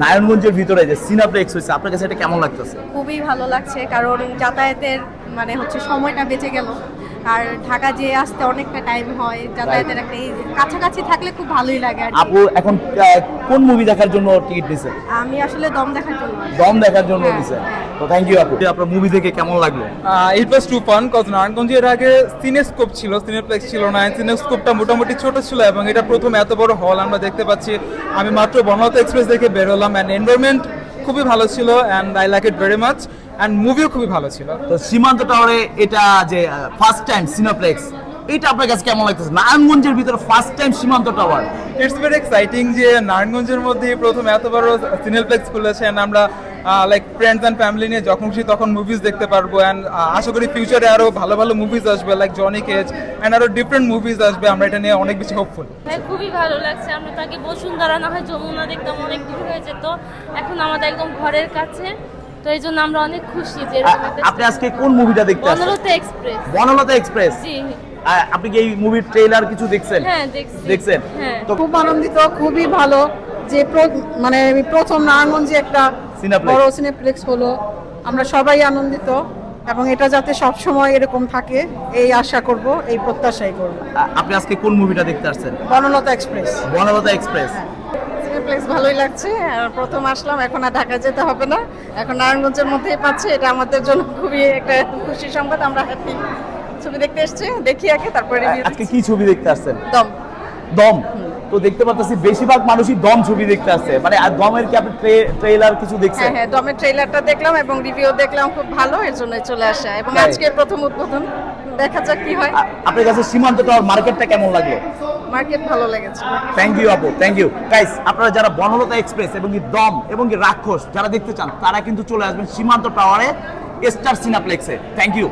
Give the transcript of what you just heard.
নারায়ণগঞ্জের ভিতরে যে সিনাপ্লেক্স হয়েছে, আপনার কাছে এটা কেমন লাগতেছে? খুবই ভালো লাগছে, কারণ যাতায়াতের মানে হচ্ছে সময়টা বেঁচে গেল। আর ঢাকা যেয়ে আসতে অনেকটা টাইম হয়, যাতায়াতের একটা এই কাছাকাছি থাকলে খুব ভালোই লাগে আর কি। আপু এখন কোন মুভি দেখার জন্য টিকিট নিছেন? আমি আসলে দম দেখার জন্য। দম দেখার জন্য হ্যাঁ, নিছেন? হ্যাঁ। তো থ্যাংক ইউ আপু। আপনার মুভি দেখে কেমন লাগলো? ইট ওয়াজ টু ফান কজ নারায়ণগঞ্জের আগে সিনেস্কোপ ছিল, সিনেপ্লেক্স ছিল না। সিনেস্কোপটা মোটামুটি ছোট ছিল এবং এটা প্রথম এত বড় হল আমরা দেখতে পাচ্ছি। আমি মাত্র বনলতা এক্সপ্রেস দেখে বেরোলাম অ্যান্ড এনভায়রনমেন্ট খুবই ভালো ছিল and I like it very much and মুভিও খুবই ভালো ছিল। তো সীমান্ত টাওয়ারে এটা যে ফার্স্ট টাইম সিনেপ্লেক্স, এটা আপনার কাছে কেমন লাগতেছে? নারায়ণগঞ্জের ভিতরে ফার্স্ট টাইম সীমান্ত টাওয়ার। ইটস ভেরি এক্সাইটিং যে নারায়ণগঞ্জের মধ্যে প্রথম এত বড় সিনেপ্লেক্স খুলেছে অ্যান্ড আমরা লাইক ফ্রেন্ডস অ্যান্ড ফ্যামিলি নিয়ে যখন খুশি তখন মুভিজ দেখতে পারবো অ্যান্ড আশা করি ফিউচারে আরও ভালো ভালো মুভিজ আসবে লাইক জনি কেজ অ্যান্ড আরও ডিফারেন্ট মুভিজ আসবে। আমরা এটা নিয়ে অনেক বেশি হোপফুল। হ্যাঁ, খুবই ভালো লাগছে। আমরা তো আগে বসুন্ধরা না হয় যমুনা দেখতাম, অনেক দূর হয়ে যেত, এখন আমাদের একদম ঘরের কাছে। তো এই জন্য আমরা অনেক খুশি যে এরকম একটা আপনি আজকে কোন মুভিটা দেখতে আসছেন? বনলতা এক্সপ্রেস। বনলতা এক্সপ্রেস। জি আপনি কি এই মুভির ট্রেলার কিছু দেখছেন? হ্যাঁ, দেখছি। দেখছেন? হ্যাঁ। তো খুব আনন্দিত, খুবই ভালো যে মানে আমি প্রথম নারায়ণগঞ্জে একটা সিনেপ্লেক্স। বড় সিনেপ্লেক্স হলো। আমরা সবাই আনন্দিত এবং এটা যাতে সব সময় এরকম থাকে এই আশা করব, এই প্রত্যাশাই করব। আপনি আজকে কোন মুভিটা দেখতে আসছেন? Banalata express. Banalata express. Cineplex ভালোই লাগছে। আর প্রথম আসলাম, এখন আর ঢাকা যেতে হবে না, এখন নারায়ণগঞ্জের মধ্যেই পাচ্ছি। এটা আমাদের জন্য খুবই একটা খুশির সংবাদ। আমরা হ্যাপি। ছবি দেখতে এসেছি, দেখি আগে তারপরে রিভিউ। আজকে কি ছবি দেখতে আসছেন? দম। দম। তো দেখতে পাচ্ছি বেশিরভাগ মানুষই দম ছবি দেখতে আসছে, মানে আর দমের কি আপনি ট্রেলার কিছু দেখছেন? হ্যাঁ হ্যাঁ, দমের ট্রেলারটা দেখলাম এবং রিভিউ দেখলাম, খুব ভালো, এর জন্য চলে আসা। এবং তাই? আজকে প্রথম উদ্বোধন, দেখা যাক কি হয়। আপনার কাছে সীমান্ত টাওয়ার মার্কেটটা কেমন লাগলো? মার্কেট ভালো লেগেছে। থ্যাংক ইউ আপু, থ্যাংক ইউ গাইস। আপনারা যারা বনলতা এক্সপ্রেস এবং কি দম এবং কি রাক্ষস যারা দেখতে চান, তারা কিন্তু চলে আসবেন সীমান্ত টাওয়ারে স্টার সিনেপ্লেক্সে। Thank you.